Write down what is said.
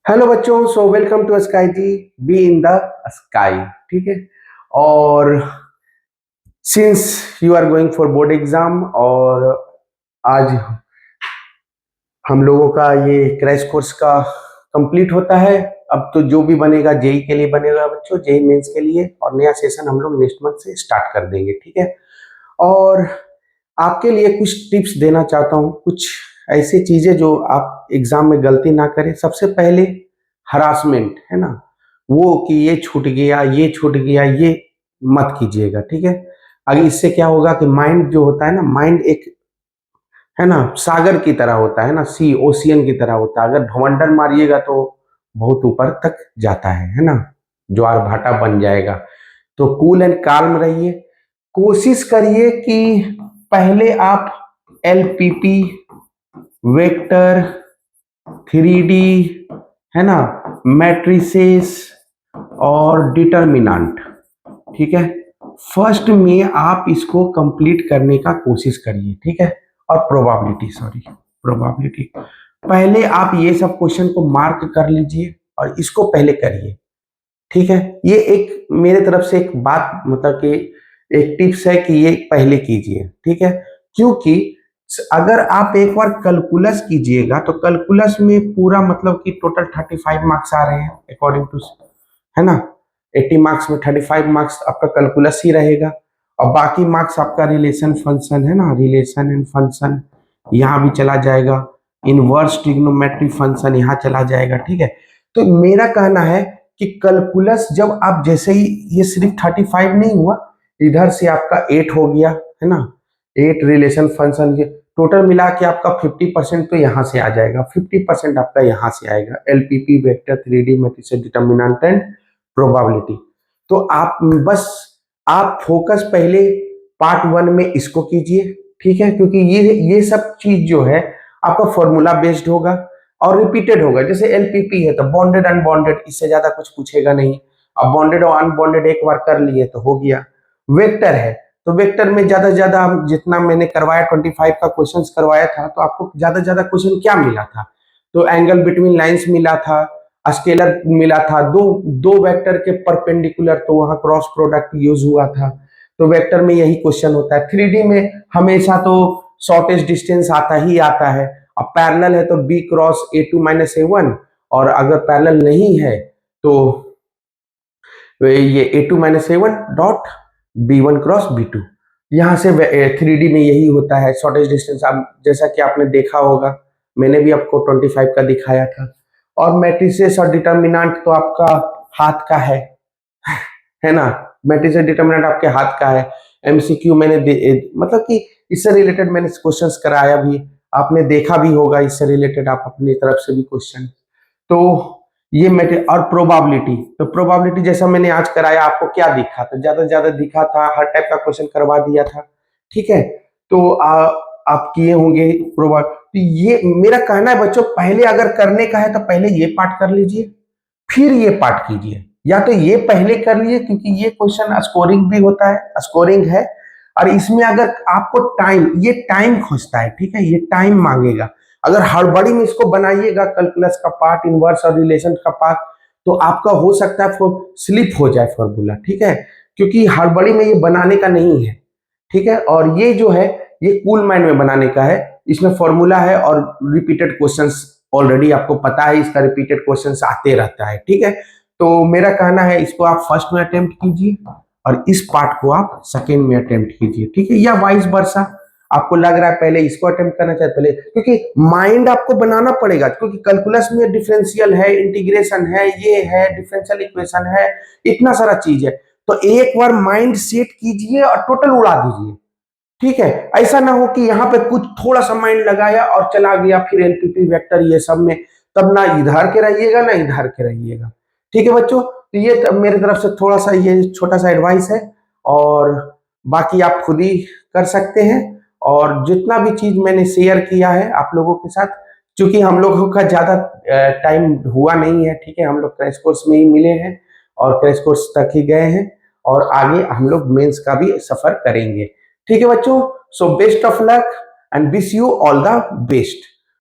Hello बच्चों, so welcome to Sky G. Be in the sky. ठीक है। और since you are going for board exam और आज हम लोगों का ये क्रैश कोर्स का कंप्लीट होता है। अब तो जो भी बनेगा जेई के लिए बनेगा बच्चों, जेई मेंस के लिए, और नया सेशन हम लोग नेक्स्ट मंथ से स्टार्ट कर देंगे। ठीक है। और आपके लिए कुछ टिप्स देना चाहता हूँ, कुछ ऐसी चीजें जो आप एग्जाम में गलती ना करें। सबसे पहले हरासमेंट है ना, वो कि ये छूट गया, ये छूट गया, ये मत कीजिएगा। ठीक है। आगे इससे क्या होगा कि माइंड जो होता है ना, माइंड एक है ना सागर की तरह होता है ना, सी ओशियन की तरह होता है। अगर भवंडर मारिएगा तो बहुत ऊपर तक जाता है ना, ज्वार भाटा बन जाएगा। तो कूल एंड काल्म रहिए। कोशिश करिए कि पहले आप एलपीपी, वेक्टर, 3D है ना, मैट्रिसेस और डिटर्मिनेंट, ठीक है, फर्स्ट में आप इसको कंप्लीट करने का कोशिश करिए। ठीक है। और प्रोबेबिलिटी पहले आप ये सब क्वेश्चन को मार्क कर लीजिए और इसको पहले करिए। ठीक है। ये एक मेरे तरफ से एक बात, मतलब कि एक टिप्स है कि ये पहले कीजिए। ठीक है। क्योंकि अगर आप एक बार कैलकुलस कीजिएगा तो कैलकुलस में पूरा मतलब कि टोटल 35 मार्क्स आ रहे हैं अकॉर्डिंग टू, है ना। 80 मार्क्स में 35 मार्क्स आपका कैलकुलस ही रहेगा और बाकी मार्क्स आपका रिलेशन फंक्शन है ना, रिलेशन एंड फंक्शन यहाँ भी चला जाएगा, इनवर्स ट्रिग्नोमेट्री फंक्शन यहाँ चला जाएगा। ठीक है। तो मेरा कहना है कि कैलकुलस जब आप जैसे ही, ये सिर्फ 35 नहीं हुआ, इधर से आपका 8 हो गया है ना, 8 रिलेशन फंक्शन के टोटल मिला के आपका 50% तो यहाँ से आ जाएगा, 50% आपका यहाँ से आएगा। LPP, vector, 3D matrix, determinant and probability. तो आप बस आप फोकस पहले पार्ट 1 में इसको कीजिए। ठीक है। क्योंकि ये सब चीज जो है आपका फॉर्मूला बेस्ड होगा और रिपीटेड होगा। जैसे एलपीपी है तो बॉन्डेड अनबॉन्डेड, इससे ज्यादा कुछ पूछेगा नहीं। अब बॉन्डेड और अनबॉन्डेड एक बार कर लिए तो हो गया। वेक्टर है तो वेक्टर में ज्यादा से ज्यादा जितना मैंने करवाया 25 का क्वेश्चन करवाया था, तो आपको ज्यादा से ज्यादा क्वेश्चन क्या मिला था? तो एंगल बिटवीन लाइंस मिला था, स्केलर मिला था, दो दो वेक्टर के परपेंडिकुलर, तो वहां क्रॉस प्रोडक्ट यूज हुआ था। तो वेक्टर में यही क्वेश्चन होता है। 3D में हमेशा तो शॉर्टेस्ट डिस्टेंस आता ही आता है। अब पैरेलल है तो बी क्रॉस A2 - A1, और अगर पैरेलल नहीं है तो ये A2 - A1 dot B1 cross B2। यहाँ से 3D में यही होता है शॉर्टेज डिस्टेंस। आप जैसा कि आपने देखा होगा, मैंने भी आपको 25 का दिखाया था। और मैट्रिसेस और डिटर्मिनेंट तो आपका हाथ का है ना। मैट्रिसेस डिटर्मिनेंट आपके हाथ का है। एमसीक्यू मैंने मतलब कि इससे रिलेटेड मैंने क्वेश्चंस कराया भी, आपने देखा भी होगा। इससे रिलेटेड आप अपनी तरफ से भी क्वेश्चन, तो ये मैटर। और प्रोबेबिलिटी, तो प्रोबेबिलिटी जैसा मैंने आज कराया, आपको क्या दिखा था? ज्यादा से ज्यादा दिखा था, हर टाइप का क्वेश्चन करवा दिया था। ठीक है। तो आप किए होंगे प्रोबा। तो ये मेरा कहना है बच्चों, पहले अगर करने का है तो पहले ये पार्ट कर लीजिए, फिर ये पार्ट कीजिए। या तो ये पहले कर लिए, क्योंकि ये क्वेश्चन स्कोरिंग भी होता है, स्कोरिंग है। और इसमें अगर आपको टाइम, ये टाइम खोजता है। ठीक है। ये टाइम मांगेगा। अगर हड़बड़ी में इसको बनाइएगा कैलकुलस का पार्ट, इनवर्स और रिलेशन का पार्ट, तो आपका हो सकता है स्लिप हो जाए फॉर्मूला। ठीक है। क्योंकि हड़बड़ी में ये बनाने का नहीं है। ठीक है। और ये जो है, ये कूल माइंड में बनाने का है। इसमें फॉर्मूला है और रिपीटेड क्वेश्चंस ऑलरेडी आपको पता है, इसका रिपीटेड क्वेश्चंस आते रहता है। ठीक है। तो मेरा कहना है इसको आप फर्स्ट में अटेम्प्ट कीजिए और इस पार्ट को आप सेकेंड में अटेम्प्ट कीजिए। ठीक है। या वाइस वर्सा, आपको लग रहा है पहले इसको अटेम्प्ट करना चाहिए पहले, क्योंकि माइंड आपको बनाना पड़ेगा। क्योंकि कैलकुलस में डिफरेंशियल है, इंटीग्रेशन है, ये है डिफरेंशियल इक्वेशन है, इतना सारा चीज है। तो एक बार माइंड सेट कीजिए और टोटल उड़ा दीजिए। ठीक है। ऐसा ना हो कि यहाँ पे कुछ थोड़ा सा माइंड लगाया और चला गया फिर एलपीपी वेक्टर ये सब में, तब ना इधर के रहिएगा ना इधर के रहिएगा। ठीक है बच्चों। तो ये मेरे तरफ से थोड़ा सा ये छोटा सा एडवाइस है, और बाकी आप खुद ही कर सकते हैं। और जितना भी चीज मैंने शेयर किया है आप लोगों के साथ, क्योंकि हम लोगों का ज्यादा टाइम हुआ नहीं है। ठीक है। हम लोग क्रैश कोर्स में ही मिले हैं और क्रैश कोर्स तक ही गए हैं, और आगे हम लोग मेंस का भी सफर करेंगे। ठीक है बच्चों। So best of luck and wish you all the best.